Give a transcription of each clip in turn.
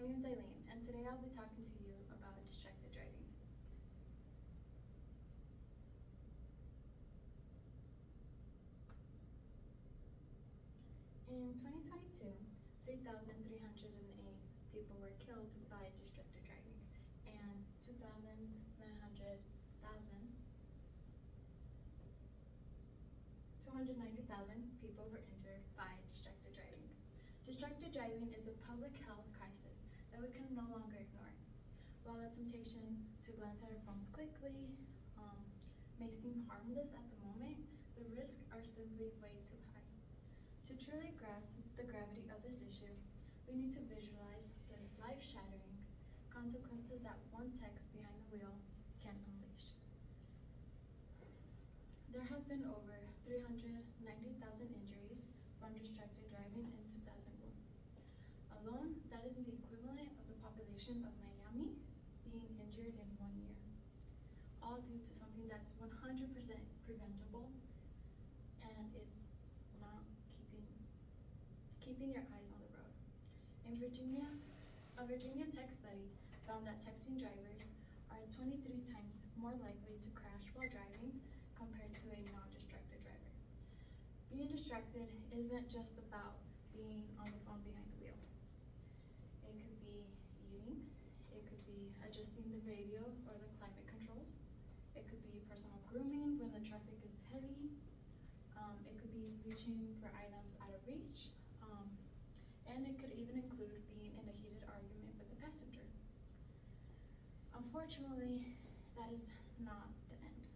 My name is Eileen, and today I'll be talking to you about distracted driving. In 2022, 3,308 people were killed by distracted driving, and 290,000 people were injured by distracted driving. Distracted driving is a public health crisis that we can no longer ignore. While the temptation to glance at our phones quickly may seem harmless at the moment, the risks are simply way too high. To truly grasp the gravity of this issue, we need to visualize the life-shattering consequences that one text behind the wheel can unleash. There have been over 390,000 injuries from distracted driving in 2001. Alone, that is the equivalent of the population of Miami being injured in 1 year. All due to something that's 100% preventable, and it's not keeping your eyes on the road. In Virginia, a Virginia tech study found that texting drivers are 23 times more likely to crash while driving compared to a non-distracted driver. Being distracted isn't just about being on the phone behind the wheel. It could be eating, it could be adjusting the radio or the climate controls, it could be personal grooming when the traffic is heavy, it could be reaching for items out of reach, and it could even include being in a heated argument with the passenger. Unfortunately, that is not the end.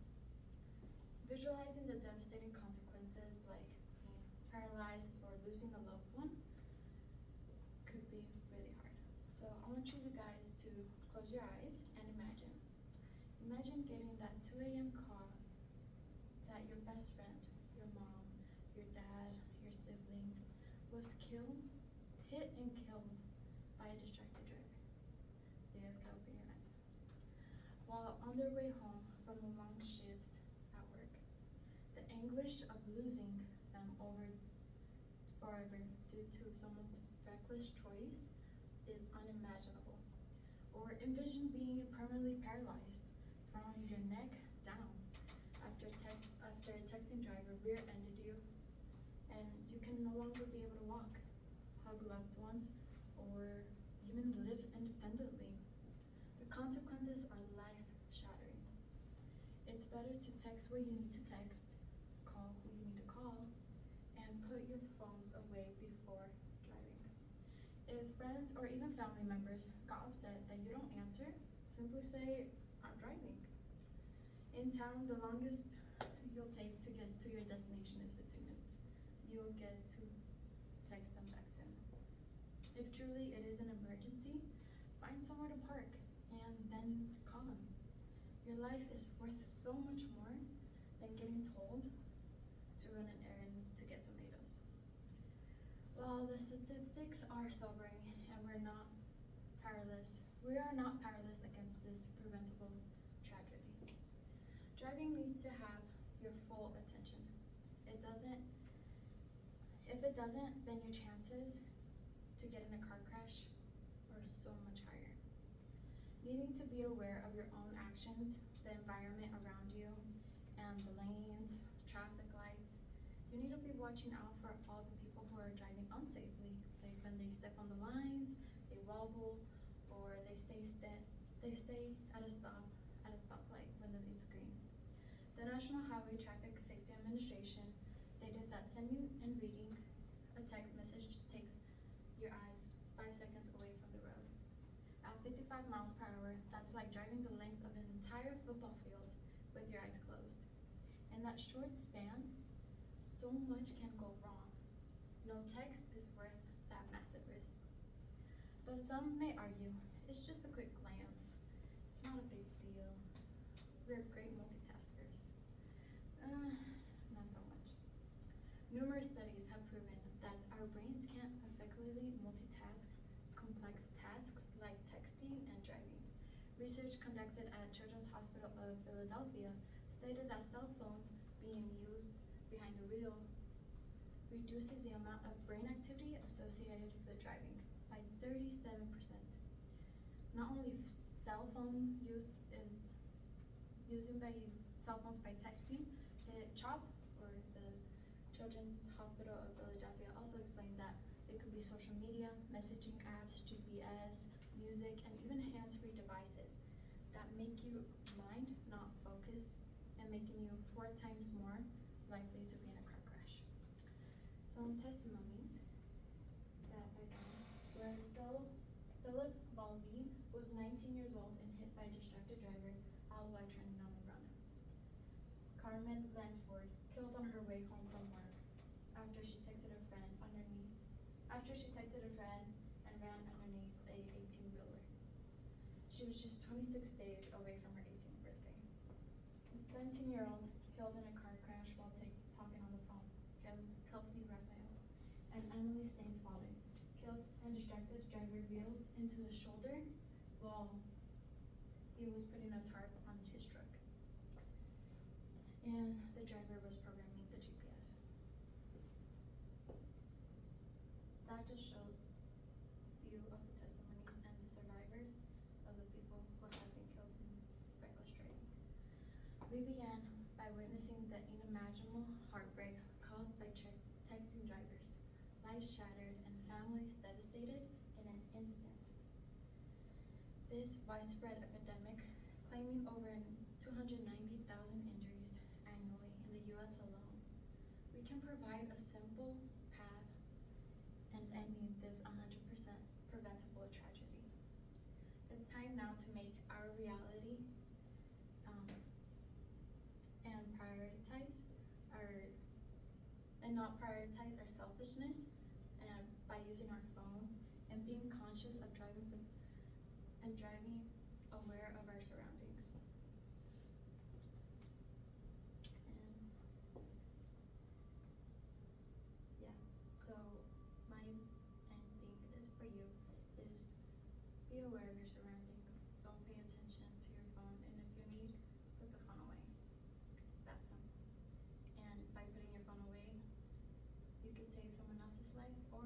Visualizing the devastating consequences like being paralyzed or losing a loved one could be really hard. So I want you guys to close your eyes and imagine. Imagine getting that 2 a.m. call that your best friend, your mom, your dad, your sibling was hit and killed by a distracted driver. You guys can open your eyes. While on their way home from a long shift at work, the anguish of losing them forever due to someone's reckless choice is unimaginable. Or envision being permanently paralyzed from your neck down after a texting driver rear-ended you and you can no longer be able to walk, hug loved ones, or even live independently. The consequences are life-shattering. It's better to text what you need to text, call who you need to call, and put your phones away before driving. If friends or even family members got upset that you don't answer, simply say, "I'm driving." In town, the longest you'll take to get to your destination is 15 minutes. You'll get to text them back soon. If truly it is an emergency, find somewhere to park and then call them. Your life is worth so much more than getting told to run an errand to get tomatoes. While the statistics are sobering and we are not powerless against this preventable tragedy. Driving needs to have your full attention. If it doesn't, then your chances to get in a car crash are so much higher. Needing to be aware of your own actions, the environment around you, and the lanes, traffic lights. You need to be watching out for all the people who are driving unsafely, like when they step on the lines, they wobble, or they stay at a stoplight when it's green. The National Highway Traffic Safety Administration stated that sending and reading a text message takes your eyes 5 seconds away from the road. At 55 miles per hour, that's like driving the length of an entire football field with your eyes closed. In that short span, so much can go wrong. No text is worth that massive risk. But some may argue, it's just a quick glance. It's not a big deal. We're great multitaskers. Not so much. Numerous studies have proven that our brains can't effectively multitask complex tasks like texting and driving. Research conducted at Children's Hospital of Philadelphia stated that cell phones being used behind the wheel reduces the amount of brain activity associated with driving. by 37%. Not only cell phone use is using by cell phones by texting, CHOP, or the Children's Hospital of Philadelphia, also explained that it could be social media, messaging apps, GPS, music, and even hands-free devices that make you mind, not focus, and making you 4 times more likely to be in a car crash. Some testimonies that I found were Philip Balby was 19 years old and hit by a distracted driver while training on the run. Carmen Lansford killed on her way home from work after she texted a friend and ran underneath a 18-wheeler. She was just 26 days away from her 18th birthday. A 17-year-old killed in a car crash while talking on the phone. Kelsey Raphael and Emily Staines' father killed and distracted driver wheeled into the shoulder while he was putting a tarp on his truck. And the driver was programming the GPS. That just shows a few of the testimonies and the survivors of the people who have been killed in reckless driving. We began by witnessing the unimaginable heartbreak caused by texting drivers, lives shattered and families devastated in an instant. This widespread epidemic, claiming over 290,000 injuries annually in the US alone, we can provide a simple path and ending this 100% preventable tragedy. It's time now to make our reality and not prioritize our selfishness by using our phones and being conscious of driving aware of our surroundings. And yeah, so my end thing is for you is be aware of your surroundings. Don't pay attention to your phone, and if you need, put the phone away. It's that simple. And by putting your phone away, you could save someone else's life or